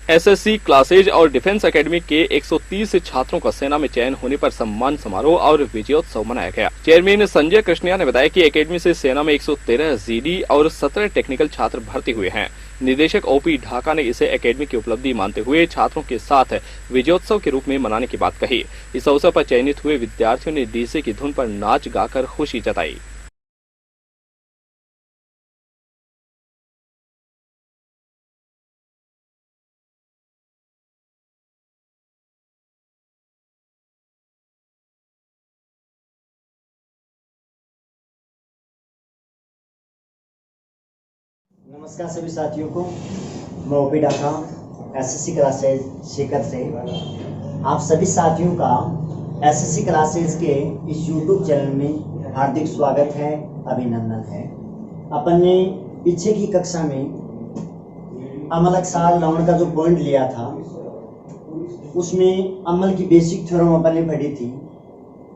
SSC classes और defence academy के 130 छात्रों का सेना में चयन होने पर सम्मान समारोह और विजयोत्सव मनाया गया। चेयरमैन संजय कृष्णिया ने बताया कि एकेडमी से सेना में 113 जीडी और 17 टेक्निकल छात्र भर्ती हुए हैं। निदेशक ओपी ढाका ने इसे एकेडमी की उपलब्धि मानते हुए छात्रों के साथ विजयोत्सव के रूप में मनाने की बात कही। इस अवसर पर चयनित हुए विद्यार्थियों ने डीजे की धुन पर नाच गाकर खुशी जताई। नमस्कार सभी साथियों को, मैं ओपी ढाका एसएससी क्लासेज शिखर से आप सभी साथियों का एसएससी क्लासेज के इस यूट्यूब चैनल में हार्दिक स्वागत है, अभिनंदन है। अपन ने पीछे की कक्षा में अमल अक्सार लवण का जो पॉइंट लिया था उसमें अमल की बेसिक थ्योरम अपन ने पढ़ी थी।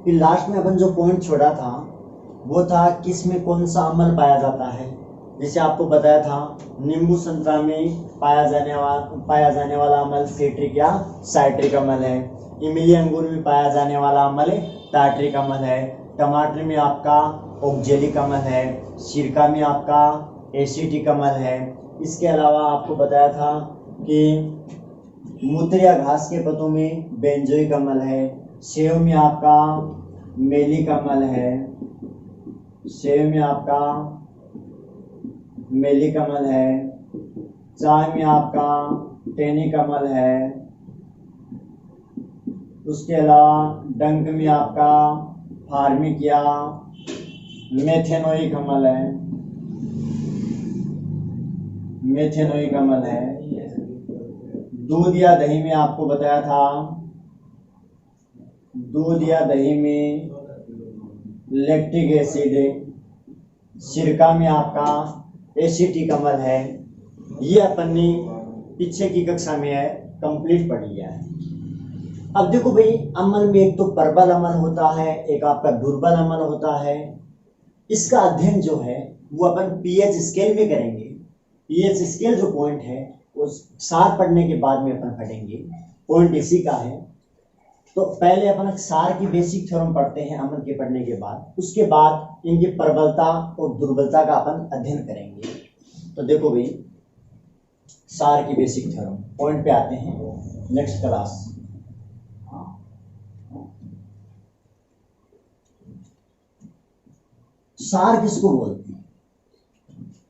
फिर लास्ट में अपन जो पॉइंट छोड़ा था वो था किस में कौन सा अमल पाया जाता है। जैसे आपको बताया था नींबू संतरा में पाया जाने वाला अमल सिट्रिक या साइट्रिक अमल है। इमली अंगूर में पाया जाने वाला अमल टार्ट्रिक अमल है। टमाटर में आपका ऑक्जेलिक अमल है। सिरका में आपका एसिटिक अमल है। इसके अलावा आपको बताया था कि मूत्र या घास के पत्तों में बेंजोइक अमल है। सेव में आपका मेलिक अमल है। सेव में आपका मेलिक अमल है। चाय में आपका टेनिक अमल है। उसके अलावा डंक में आपका फार्मिक या मेथेनोइक अमल है। मेथेनोइक अमल है। दूध या दही में आपको बताया था, दूध या दही में लैक्टिक एसिड है। सिरका में आपका एसिटिक अमल है। ये अपन ने पीछे की कक्षा में है कंप्लीट पढ़ लिया है। अब देखो भाई, अमल में एक तो प्रबल अमल होता है, एक आपका दुर्बल अमल होता है। इसका अध्ययन जो है वो अपन पीएच स्केल में करेंगे। पीएच स्केल जो पॉइंट है वो सार पढ़ने के बाद में अपन पढ़ेंगे। पॉइंट इसी का है। तो पहले अपन सार की बेसिक थ्योरम पढ़ते हैं अमल के पढ़ने के बाद। उसके बाद इनकी प्रबलता और दुर्बलता का अपन अध्ययन करेंगे। तो देखो भाई, सार की बेसिक थ्योरम पॉइंट पे आते हैं नेक्स्ट क्लास। सार किसको बोलते हैं?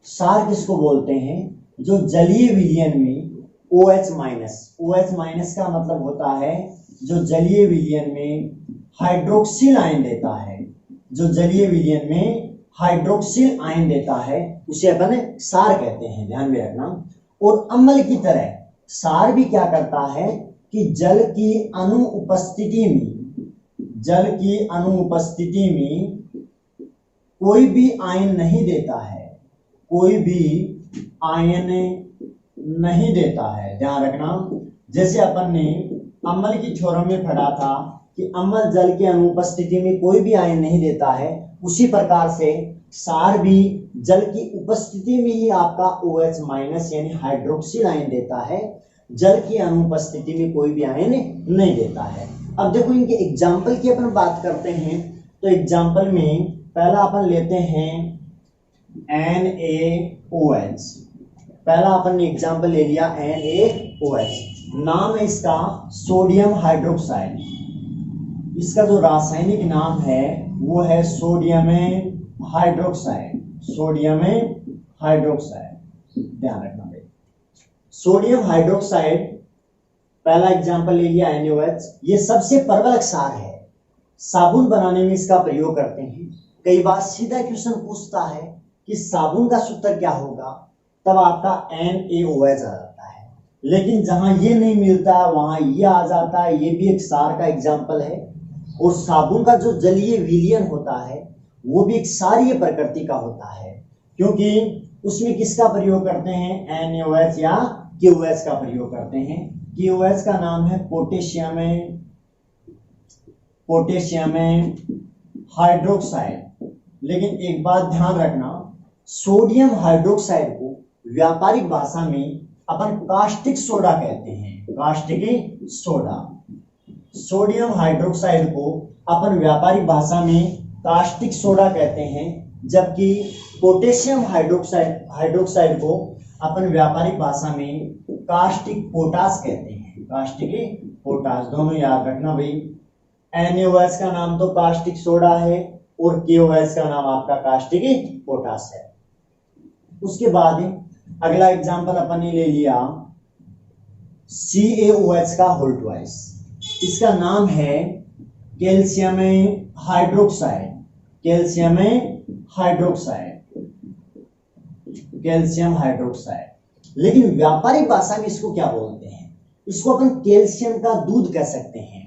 सार किसको बोलते हैं? जो जलीय विलयन में OH माइनस, OH माइनस का मतलब होता है जो जलीय विलयन में हाइड्रोक्सिल आयन देता है। जो जलीय विलयन में हाइड्रोक्सिल आयन देता है उसे अपन सार कहते हैं, ध्यान में रखना। और अम्ल की तरह सार भी क्या करता है कि जल की अनुपस्थिति में कोई भी आयन नहीं देता है। कोई भी आयन नहीं देता है, ध्यान रखना। जैसे अपन ने अम्ल की थ्योरम में पढ़ा था कि अम्ल जल की अनुपस्थिति में कोई भी आयन नहीं देता है, उसी प्रकार से सार भी जल की उपस्थिति में ही आपका OH माइनस यानी हाइड्रोक्सिल आयन देता है। जल की अनुपस्थिति में कोई भी आयन नहीं देता है। अब देखो इनके एग्जाम्पल की अपन बात करते हैं। तो एग्जाम्पल में पहला अपन लेते हैं NaOH। पहला अपन ने एग्जाम्पल ले लिया NaOH। नाम है इसका सोडियम हाइड्रोक्साइड। इसका जो रासायनिक नाम है वो है सोडियम हाइड्रोक्साइड। सोडियम हाइड्रोक्साइड, ध्यान रखना भाई। सोडियम हाइड्रोक्साइड पहला एग्जाम्पल ले लिया NaOH। ये सबसे प्रबल क्षार है। साबुन बनाने में इसका प्रयोग करते हैं। कई बार सीधा क्वेश्चन पूछता है कि साबुन का सूत्र क्या होगा, तब आपका NaOH आ जाता है। लेकिन जहां ये नहीं मिलता वहां ये आ जाता है। ये भी एक सार का एग्जाम्पल है। और साबुन का जो जलीय विलयन होता है वो भी एक सारीय प्रकृति का होता है, क्योंकि उसमें किसका प्रयोग करते हैं? NaOH या KOH का प्रयोग करते हैं। KOH का नाम है पोटेशियम हाइड्रोक्साइड। लेकिन एक बात ध्यान रखना, सोडियम हाइड्रोक्साइड को व्यापारिक भाषा में अपन कास्टिक सोडा कहते हैं, कास्टिक सोडा। सोडियम हाइड्रोक्साइड को अपन व्यापारिक भाषा में कास्टिक सोडा कहते हैं, जबकि पोटेशियम हाइड्रोक्साइड को अपन व्यापारिक भाषा में कास्टिक पोटाश कहते हैं, कास्टिक पोटाश। दोनों याद रखना भाई, NaOH का नाम तो कास्टिक सोडा है और KOH का नाम आपका कास्टिक पोटाश है। उसके बाद अगला एग्जांपल अपन ने ले लिया CaOH का होल ट्वाइस। इसका नाम है calcium hydroxide, calcium hydroxide, calcium hydroxide. लेकिन व्यापारिक भाषा में इसको क्या बोलते हैं? इसको अपन कैल्शियम का दूध कह सकते हैं।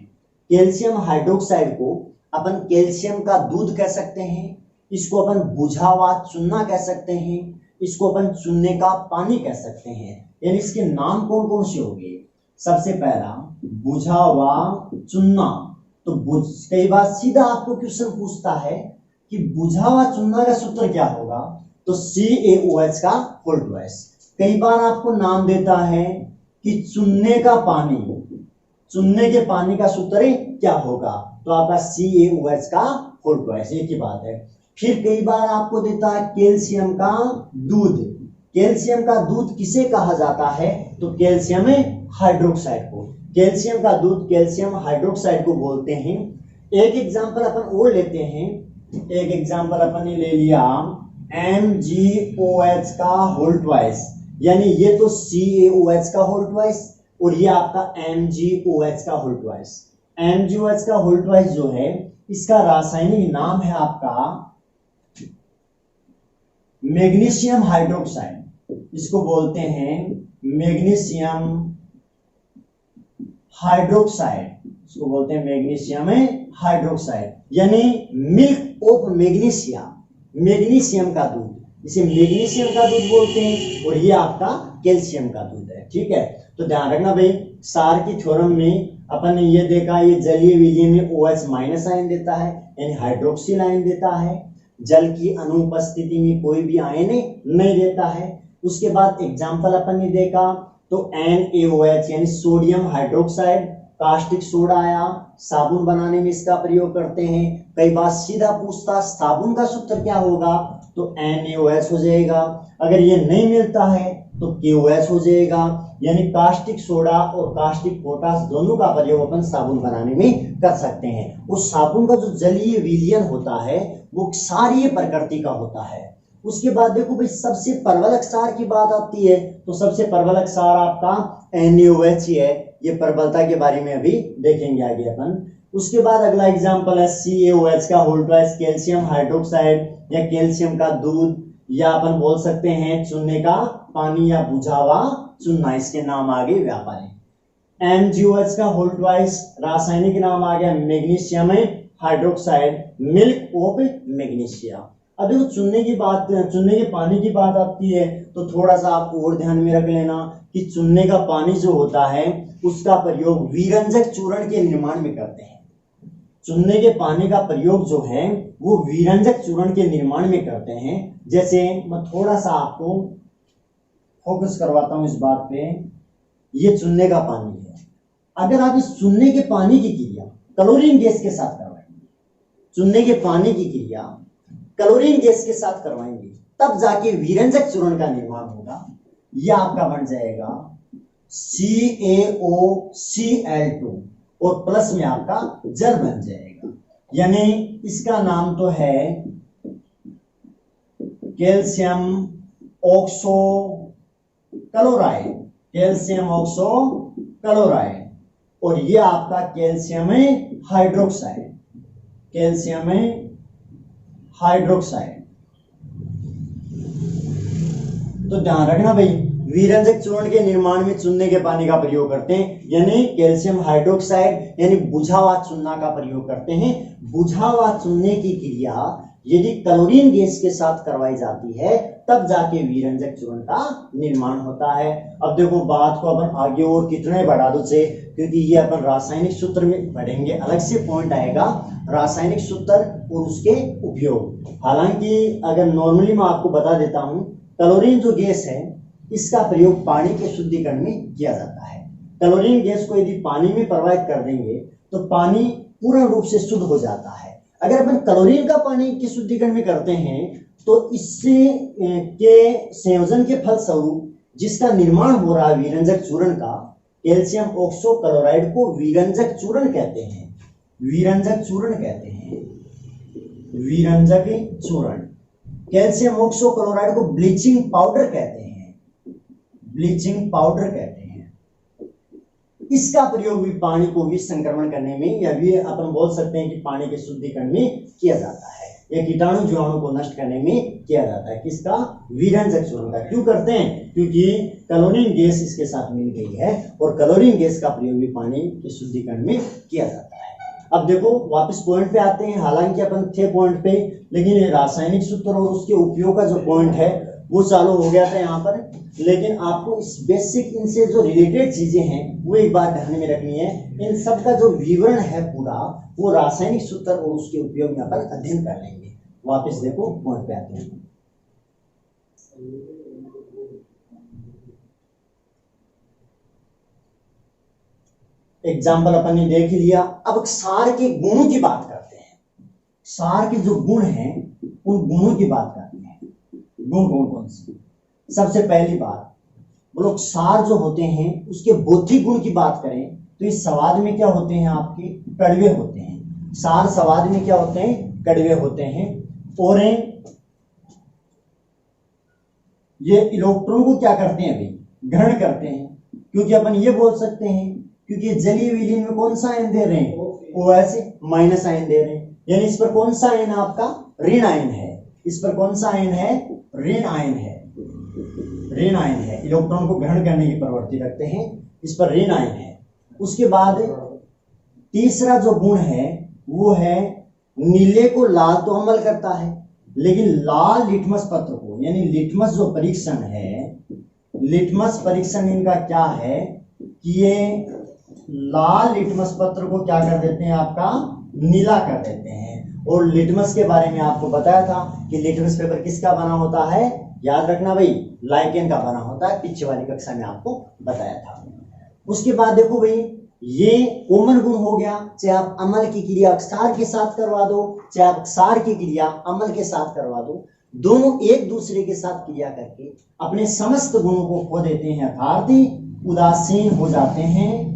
कैल्शियम हाइड्रोक्साइड को अपन कैल्शियम का दूध कह सकते हैं, इसको अपन बुझा हुआ चूना कह सकते हैं, इसको अपन चूने का पानी कह सकते हैं। यानी इसके नाम कौन कौन से होंगे? सबसे पहला बुझा हुआ चूना। तो कई बार सीधा आपको क्वेश्चन पूछता है कि बुझा हुआ चूना का सूत्र क्या होगा, तो CaOH का होल ट्वाइस। कई बार आपको नाम देता है कि चूने का पानी, चूने के पानी का सूत्र क्या होगा, तो आपका CaOH का होल ट्वाइस, एक ही बात है। फिर कई बार आपको देता है कैल्शियम का दूध। कैल्शियम का दूध किसे कहा जाता है, तो कैल्शियम हाइड्रोक्साइड को। कैल्शियम का दूध कैल्शियम हाइड्रोक्साइड को बोलते हैं। एक एग्जांपल अपन और लेते हैं, एक एग्जांपल अपन ने ले लिया MgOH का होल ट्वाइस। यानी ये तो CaOH का होल ट्वाइस और ये आपका MgOH का होल ट्वाइस। MgOH का होल ट्वाइस जो है, इसका रासायनिक नाम है आपका मैग्नीशियम हाइड्रोक्साइड। इसको बोलते हैं मैग्नीशियम हाइड्रोक्साइड, इसको बोलते हैं मैग्नीशियम हाइड्रोक्साइड। यानी मिल्क ऑफ मैग्नीशिया, मैग्नीशियम का दूध, इसे मैग्नीशियम का दूध बोलते हैं और ये आपका कैल्शियम का दूध है। ठीक है, तो ध्यान रखना भाई, सार की थ्योरम में अपन ने ये देखा, ये जलीय विलय में OH माइनस आयन देता है, यानी हाइड्रोक्सिल आयन देता है। जल की अनुपस्थिति में कोई भी आयन नहीं देता है। उसके बाद एग्जाम्पल अपन ने देखा तो NaOH यानी सोडियम हाइड्रोक्साइड, कास्टिक सोडा आया, साबुन बनाने में इसका प्रयोग करते हैं। कई बार सीधा पूछता साबुन का सूत्र क्या होगा, तो NaOH हो जाएगा। अगर ये नहीं मिलता है तो KOH हो जाएगा। यानी कास्टिक सोडा और कास्टिक पोटाश दोनों का प्रयोग अपन साबुन बनाने में कर सकते हैं। उस साबुन का जो जलीय विलयन होता है वो क्षारीय प्रकृति का होता है। उसके बाद देखो भाई, सबसे प्रबलक क्षार की बात आती है तो सबसे प्रबलक क्षार आपका NaOH ही है। ये प्रबलता के बारे में अभी देखेंगे आगे अपन। उसके बाद अगला एग्जांपल है CaOH का होल ट्वाइस, कैल्शियम हाइड्रोक्साइड या कैल्शियम का दूध, या अपन बोल सकते हैं चूने का पानी या बुझा हुआ चूना, इसके नाम आगे व्यापारिक। MgOH का होल ट्वाइस, रासायनिक नाम आ गया magnesium hydroxide, milk of magnesia. अब देखो चूने की बात, चूने के पानी की बात आती है तो थोड़ा सा आप और ध्यान में रख लेना कि चूने का पानी जो होता है उसका प्रयोग विरंजक चूर्ण के निर्माण में करते हैं। चूने के पानी का प्रयोग जो है वो विरंजक चूर्ण के निर्माण में करते हैं। जैसे मैं थोड़ा सा आपको फोकस करवाता हूं इस बात पे, ये चूने का पानी है। अगर आप इस चूने के पानी की क्रिया क्लोरीन गैस के साथ करवाएंगे, चूने के पानी की क्रिया क्लोरीन गैस के साथ करवाएंगे, तब जाके विरंजक चूर्ण का निर्माण होगा। यह आपका बन जाएगा CaOCl2 और प्लस में आपका जल बन जाएगा। यानी इसका नाम तो है calcium oxo chloride, calcium oxo chloride, और ये आपका कैल्शियम हाइड्रोक्साइड, कैल्शियम हाइड्रोक्साइड। तो ध्यान रखना भाई, विरंजक चूर्ण के निर्माण में चूने के पानी का प्रयोग करते हैं, यानी कैल्शियम हाइड्रोक्साइड यानी बुझा हुआ चूना का प्रयोग करते हैं। बुझा हुआ चूने की क्रिया यदि क्लोरीन गैस के साथ करवाई जाती है तब जाके विरंजक चूर्ण का निर्माण होता है। अब देखो बात को अपन आगे और कितने बढ़ा दो से, क्योंकि ये अपन रासायनिक सूत्र में पढ़ेंगे, अलग से पॉइंट आएगा रासायनिक सूत्र और उसके उपयोग। हालांकि अगर नॉर्मली मैं आपको बता देता हूं, क्लोरीन जो गैस है इसका प्रयोग पानी के शुद्धिकरण में किया जाता है। क्लोरीन गैस को यदि पानी में प्रवाहित कर देंगे तो पानी पूर्ण रूप से शुद्ध हो जाता है। अगर अपन क्लोरीन का पानी के शुद्धिकरण में करते हैं तो इससे के संयोजन के फलस्वरूप जिसका निर्माण हो रहा है विरंजक चूर्ण का, कैल्शियम ऑक्सो क्लोराइड को विरंजक चूर्ण कहते हैं। विरंजक चूर्ण कहते हैं, विरंजक चूर्ण। कैल्शियम ऑक्सो क्लोराइड को ब्लीचिंग पाउडर कहते हैं, ब्लीचिंग पाउडर कहते हैं। इसका प्रयोग भी पानी को विष संक्रमण करने में या भी अपन बोल सकते हैं कि पानी के शुद्धिकरण में किया जाता है, या कीटाणु जीवाणु को नष्ट करने में किया जाता है। किसका? विरंजक चूर्ण का। क्यों करते हैं? क्योंकि क्लोरीन गैस इसके साथ मिल गई है और क्लोरीन गैस का प्रयोग भी पानी के शुद्धिकरण में किया जाता है। अब देखो वापस पॉइंट पे आते हैं। हालांकि अपन थे पॉइंट पे, लेकिन रासायनिक सूत्र और उसके उपयोग का जो पॉइंट है वो चालू हो गया था यहाँ पर। लेकिन आपको इस बेसिक इनसे जो रिलेटेड चीजें हैं वो एक बात ध्यान में रखनी है। इन सब का जो विवरण है पूरा वो रासायनिक सूत्र और उसके उपयोग में अपन अध्ययन कर लेंगे। वापस देखो पॉइंट पे आते हैं। एग्जाम्पल अपन ने देख लिया। अब क्षार के गुणों की बात करते हैं। क्षार के जो गुण हैं उन गुणों की बात करते हैं। गुण कौन से? सबसे पहली बात बोलो, क्षार जो होते हैं उसके भौतिक गुण की बात करें तो इस स्वाद में क्या होते हैं? आपके कड़वे होते हैं। क्षार स्वाद में क्या होते हैं? कड़वे होते हैं। और ये इलेक्ट्रॉन को क्या करते हैं? अभी ग्रहण करते हैं। क्योंकि अपन ये बोल सकते हैं क्योंकि जलीय विलीन में कौन सा आयन दे रहे हैं? OH माइनस आयन दे रहे हैं। यानी इस पर कौन सा आयन आपका? ऋण आयन है। इस पर कौन सा आयन है? ऋण आयन है। ऋण आयन है। इलेक्ट्रॉन को ग्रहण करने की प्रवृत्ति रखते हैं, इस पर ऋण आयन है। उसके बाद तीसरा जो गुण है वो है नीले को लाल तो अमल करता है, लेकिन लाल लिटमस पत्र को, यानी लिटमस जो परीक्षण है, लिटमस परीक्षण इनका क्या है कि ये लाल लिटमस पत्र को क्या कर देते हैं? आपका नीला कर देते हैं। और लिटमस के बारे में आपको बताया था कि लिटमस पेपर किसका बना होता है? याद रखना भाई, लाइकेन का बना होता है। पीछे वाली कक्षा में आपको बताया था। उसके बाद देखो भाई, ये कॉमन गुण हो गया। चाहे आप अम्ल की क्रिया क्षार के साथ करवा दो, चाहे आप क्षार की क्रिया अम्ल के साथ करवा दो, दोनों एक दूसरे के साथ क्रिया करके अपने समस्त गुणों को खो देते हैं, अर्थात उदासीन हो जाते हैं।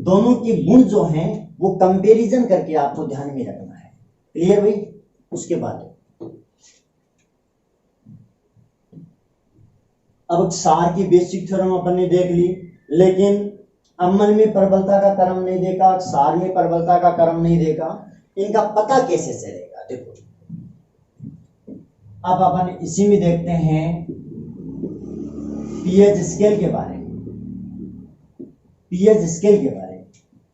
दोनों के गुण जो हैं वो कंपैरिजन करके आपको ध्यान में रखना है। क्लियर भाई? उसके बाद अब क्षार की बेसिक थ्योरम अपन ने देख ली, लेकिन अम्ल में प्रबलता का क्रम नहीं देखा, क्षार में प्रबलता का क्रम नहीं देखा। इनका पता कैसे चलेगा? देखो अब अपन इसी में देखते हैं पीएच स्केल के बारे में। पीएच स्केल के बारे में,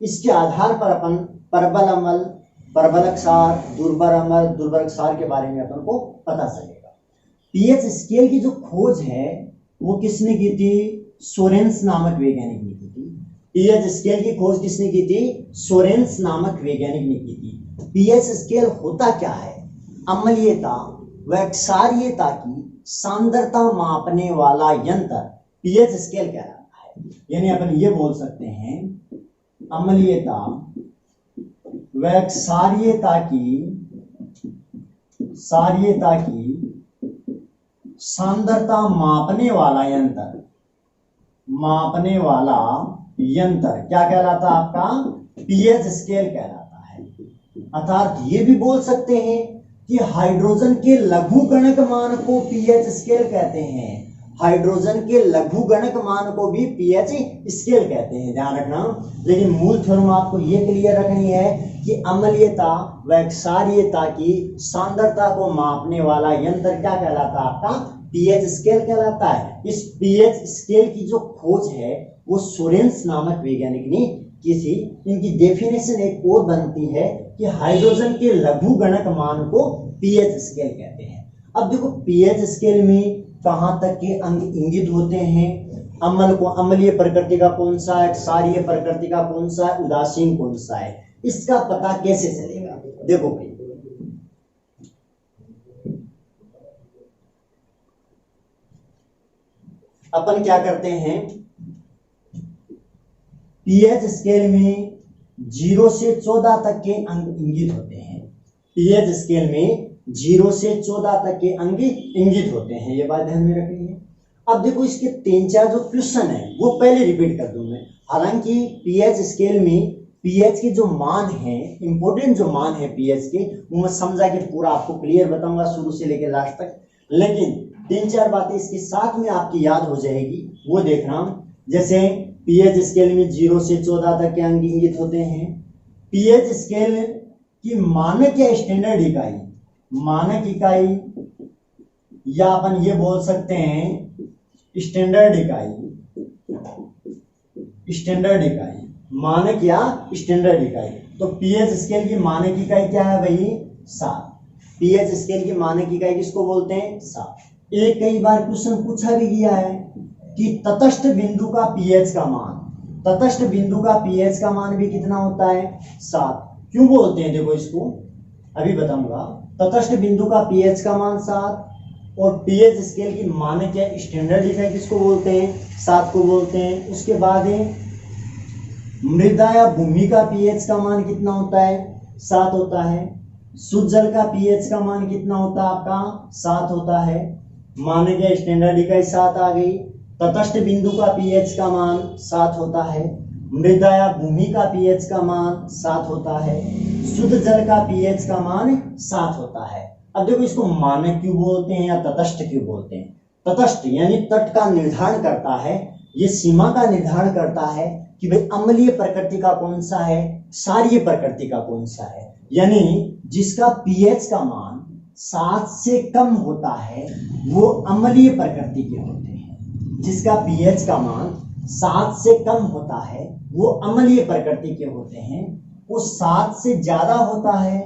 इसके आधार पर अपन प्रबल अम्ल, प्रबल क्षार, दुर्बल अम्ल, दुर्बल क्षार के बारे में अपन को पता चलेगा। पीएच स्केल की जो खोज है वो किसने की थी? सोरेंस नामक वैज्ञानिक ने की थी। पीएच स्केल की खोज किसने की थी? सोरेंस नामक वैज्ञानिक ने की थी। पीएच स्केल होता क्या है? अम्लीयता व क्षारीयता की सांद्रता मापने वाला यंत्र पीएच स्केल कहलाता है। यानी अपन ये बोल सकते हैं अम्लीयता व क्षारीयता की सांद्रता मापने वाला यंत्र क्या कहलाता? आपका पीएच स्केल कहलाता है। अर्थात ये भी बोल सकते हैं कि हाइड्रोजन के लघुगणक मान को पीएच स्केल कहते हैं। हाइड्रोजन के लघुगणक मान को भी पीएच स्केल कहते हैं, ध्यान रखना। लेकिन मूल थ्योरम आपको ये क्लियर रखनी है कि अम्लीयता व क्षारीयता की सांद्रता को मापने वाला यंत्र क्या कहलाता है? आपका पीएच स्केल कहलाता है। इस पीएच स्केल की जो खोज है वो सोरेंस नामक वैज्ञानिक ने की थी। इनकी डेफिनेशन एक और बनती है कि हाइड्रोजन के लघुगणक मान को पीएच स्केल कहते हैं। अब देखो पीएच स्केल में कहां तक के अंग इंगित होते हैं? अम्ल को अम्लीय प्रकृति का कौन सा है, क्षारीय प्रकृति का कौन सा है, उदासीन कौन सा है, इसका पता कैसे चलेगा? देखो भाई, अपन क्या करते हैं, पीएच स्केल में 0 से 14 तक के अंक इंगित होते हैं। पीएच स्केल में 0 से 14 तक के अंक इंगित होते हैं, ये बात ध्यान में रखनी है। अब देखो इसके 3-4 जो क्वेश्चन है वो पहले रिपीट कर दूं मैं। हालांकि पीएच स्केल में पीएच के जो मान है, इंपोर्टेंट जो मान है पीएच के, वो मैं समझा के पूरा आपको क्लियर बताऊंगा शुरू से लेकर लास्ट तक, लेकिन 3-4 बातें इसके साथ में आपकी याद हो जाएगी, वो देखना। जैसे पीएच स्केल में 0 से 14 तक के अंक इंगित होते हैं। पीएच स्केल की मानक या स्टैंडर्ड इकाई, मानक इकाई या अपन ये बोल सकते हैं स्टैंडर्ड इकाई, स्टैंडर्ड इकाई, मानक या स्टैंडर्ड इकाई। तो पीएच स्केल की मानक इकाई क्या है भाई? 7। पीएच स्केल की मानक इकाई किसको बोलते हैं? 7। एक कई बार क्वेश्चन पूछा भी गया है कि तटस्थ बिंदु का पीएच का मान, तटस्थ बिंदु का पीएच का मान भी कितना होता है? 7। क्यों बोलते हैं देखो इसको अभी बताऊंगा। तटस्थ बिंदु का पीएच का मान 7 और पीएच स्केल की मानक या स्टैंडर्ड इकाई किसको बोलते हैं? 7 को बोलते हैं। उसके बाद है मृदा या भूमि का पीएच का मान कितना होता है? 7 होता है। शुद्ध जल का पीएच का मान कितना होता है आपका? 7 होता है। मानक या स्टैंडर्ड इकाई 7 आ गई। तटस्थ बिंदु का पीएच का मान 7 होता है। मृदा या भूमि का पीएच का मान 7 होता है। शुद्ध जल का पीएच का मान 7 होता है। अब देखो इसको मानक क्यों बोलते हैं या तटस्थ क्यों बोलते हैं? तटस्थ यानी तट का निर्धारण करता है, ये सीमा का निर्धारण करता है कि भाई अम्लीय प्रकृति का कौन सा है, क्षारीय प्रकृति का कौन सा है। यानी जिसका पीएच का मान 7 से कम होता है वो अम्लीय प्रकृति के होते हैं। जिसका पीएच का मान 7 से कम होता है वो अम्लीय प्रकृति के होते हैं। वो 7 से ज्यादा होता है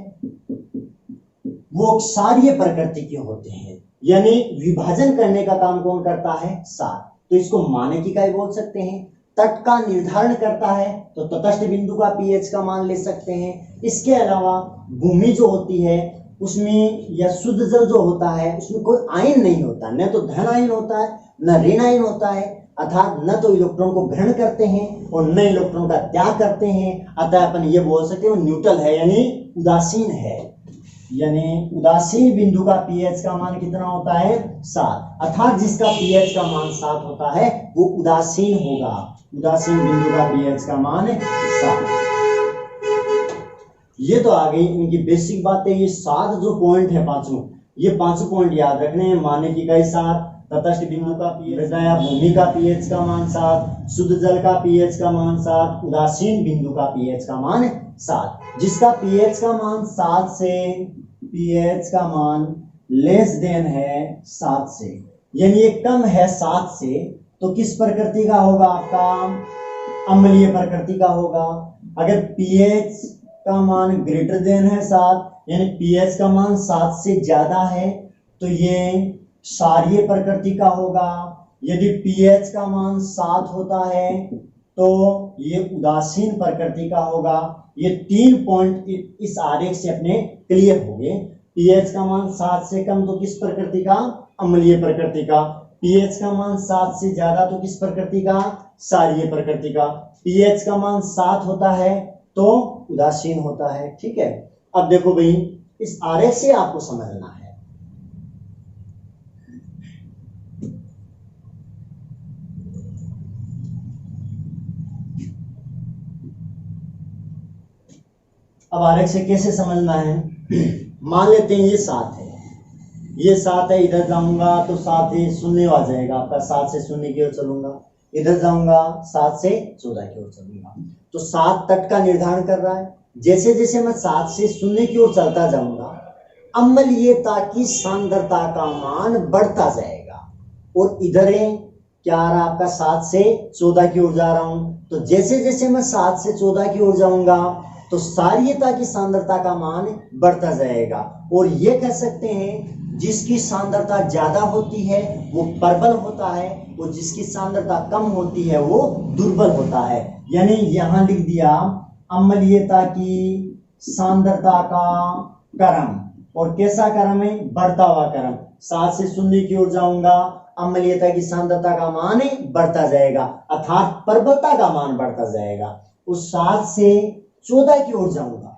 वो क्षारीय प्रकृति के होते हैं। यानी विभाजन करने का काम कौन करता है? 7। तो इसको मानक इकाई बोल सकते हैं। तट का निर्धारण करता है तो तटस्थ बिंदु का पीएच का मान ले सकते हैं। इसके अलावा भूमि जो होती है उसमें या शुद्ध जल जो होता है उसमें कोई आयन नहीं होता, न तो धन आयन होता है न ऋण आयन होता है, अर्थात न तो इलेक्ट्रॉन को ग्रहण करते हैं और न इलेक्ट्रॉन का त्याग करते हैं। अतः अपन ये बोल सकते हैं वो न्यूट्रल है यानी उदासीन है। यानी उदासीन बिंदु का पीएच का मान कितना होता है? 7। अर्थात जिसका पीएच का मान 7 होता है वो उदासीन होगा। उदासीन बिंदु का पीएच का मान 7। ये तो आ गई इनकी बेसिक बातें। ये 7 जो पॉइंट है पांचों, ये 5 पॉइंट याद रखने हैं। मानक इकाई 7, तटस्थ बिंदु का पीएच, मृदा या भूमि का पीएच का मान 7, शुद्ध जल का पीएच का मान 7, उदासीन बिंदु का पीएच का मान 7। जिसका पीएच का मान 7 से, पीएच का मान लेस देन है 7 से, यानी ये कम है 7 से, तो किस प्रकृति का होगा आपका? अम्लीय प्रकृति का होगा। अगर पीएच का मान ग्रेटर देन है 7 यानी पीएच का मान 7 से ज्यादा है तो ये क्षारीय प्रकृति का होगा। यदि पीएच का मान 7 होता है तो ये उदासीन प्रकृति का होगा। ये 3 पॉइंट इस आरेख से अपने क्लियर हो गए। पीएच का मान 7 से कम तो किस प्रकृति का? अम्लीय प्रकृति का। पीएच का मान 7 से ज्यादा तो किस प्रकृति का? क्षारीय प्रकृति का। पीएच का मान 7 होता है तो उदासीन होता है। ठीक है, अब देखो भाई इस आरेख से आपको समझना है। अब आरेख से कैसे समझना है? मान लेते हैं ये 7 है, ये 7 है, इधर जाऊंगा तो 7 से 0 आ जाएगा आपका। 7 से 0 की ओर चलूंगा, इधर जाऊंगा 7 से 14 की ओर चलूंगा। तो 7 तट का निर्धारण कर रहा है। जैसे जैसे मैं 7 से 0 की ओर चलता जाऊंगा अम्लीयता की सांद्रता का मान बढ़ता जाएगा। और इधर है क्या आ रहा आपका? 7 से 14 की ओर जा रहा हूं। तो जैसे जैसे मैं 7 से 14 की ओर जाऊंगा तो क्षारीयता की सांद्रता का मान बढ़ता जाएगा। और ये कह सकते हैं जिसकी सांद्रता ज्यादा होती है वो प्रबल होता है और जिसकी सांद्रता कम होती है वो दुर्बल होता है। यानी यहां लिख दिया अम्लीयता की सांद्रता का क्रम। और कैसा क्रम है? बढ़ता हुआ क्रम। 7 से 0 की ओर जाऊंगा अम्लीयता की सांद्रता का मान बढ़ता जाएगा, अर्थात प्रबलता का मान बढ़ता जाएगा। उस 7 से 14 की ओर जाऊंगा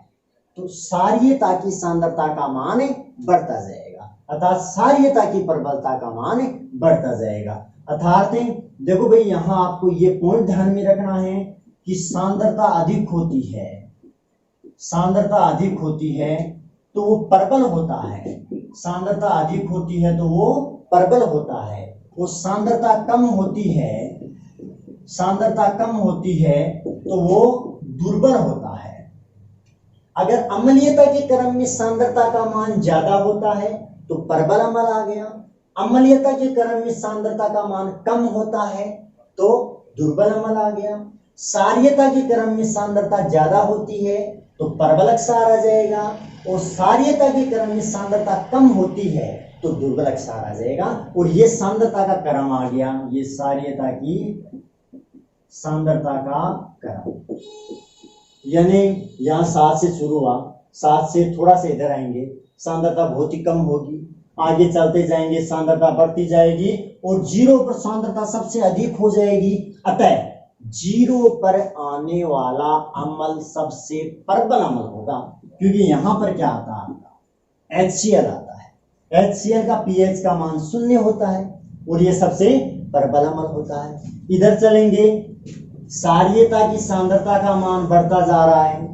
तो क्षारीयता की सांद्रता का मान बढ़ता जाएगा, अर्थात क्षारीयता की प्रबलता का मान बढ़ता जाएगा। अर्थात देखो भाई, यहां आपको ये पॉइंट ध्यान में रखना है कि सांद्रता अधिक होती है, सांद्रता अधिक होती है तो वो प्रबल होता है, सांद्रता अधिक होती है तो वो प्रबल होता है। वो सांद्रता कम होती है, सांद्रता कम होती है तो वो दुर्बल होता है। अगर अम्लीयता के क्रम में सांद्रता का मान ज्यादा होता है तो प्रबल अम्ल आ गया, अम्लीयता के क्रम में सांद्रता का मान कम होता है तो दुर्बल अम्ल आ गया, क्षारीयता के क्रम में सांद्रता ज्यादा होती है तो प्रबल क्षार आ जाएगा, और क्षारीयता के क्रम में सांद्रता कम होती है तो दुर्बल क्षार आ जाएगा। और ये सांद्रता का क्रम आ गया, ये क्षारीयता की सांद्रता का क्रम। यानी यहाँ 7 से शुरू हुआ, 7 से थोड़ा सा इधर आएंगे, सांद्रता बहुत ही कम होगी, आगे चलते जाएंगे सांद्रता बढ़ती जाएगी और 0 पर सांद्रता सबसे अधिक हो जाएगी। अतः 0 पर आने वाला अम्ल सबसे प्रबल अम्ल होगा, क्योंकि यहां पर क्या आता है, आपका HCl आता है। HCl का pH का मान 0 होता है और ये सबसे प्रबल अम्ल होता है। इधर चलेंगे, क्षारीयता की सांद्रता का मान बढ़ता जा रहा है,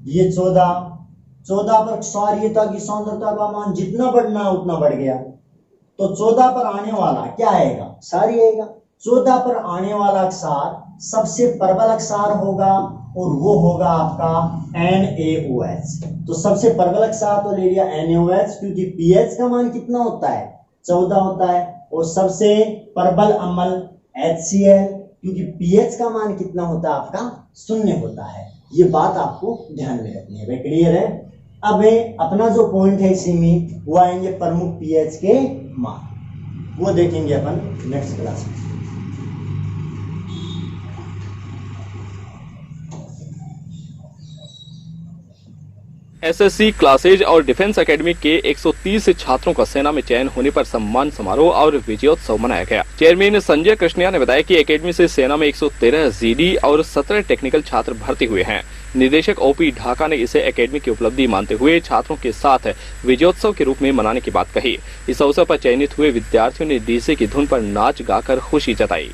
ये 14 पर क्षारीयता की सांद्रता का मान जितना बढ़ना है उतना बढ़ गया, तो 14 पर आने वाला क्या आएगा, क्षार आएगा। 14 पर आने वाला क्षार सबसे प्रबल क्षार होगा और वो होगा आपका NaOH। तो सबसे प्रबल क्षार तो ले लिया NaOH, क्योंकि pH का मान कितना होता है, 14 होता है, और सबसे प्रबल अम्ल HCl, क्योंकि pH का मान कितना होता है आपका, 0 होता है। ये बात आपको ध्यान में रखनी है, क्लियर है। अब अपना जो पॉइंट है इसी में वो आएंगे प्रमुख pH के मान, वो देखेंगे अपन नेक्स्ट क्लास में। एसएससी क्लासेज और डिफेंस एकेडमी के 130 छात्रों का सेना में चयन होने पर सम्मान समारोह और विजयोत्सव मनाया गया। चेयरमैन संजय कृष्णिया ने बताया कि एकेडमी से सेना में 113 जीडी और 17 टेक्निकल छात्र भर्ती हुए हैं। निदेशक ओपी ढाका ने इसे एकेडमी की उपलब्धि मानते हुए छात्रों के साथ विजयोत्सव के रूप में मनाने की बात कही। इस अवसर पर चयनित हुए विद्यार्थियों ने डीजे की धुन पर नाच गाकर खुशी जताई।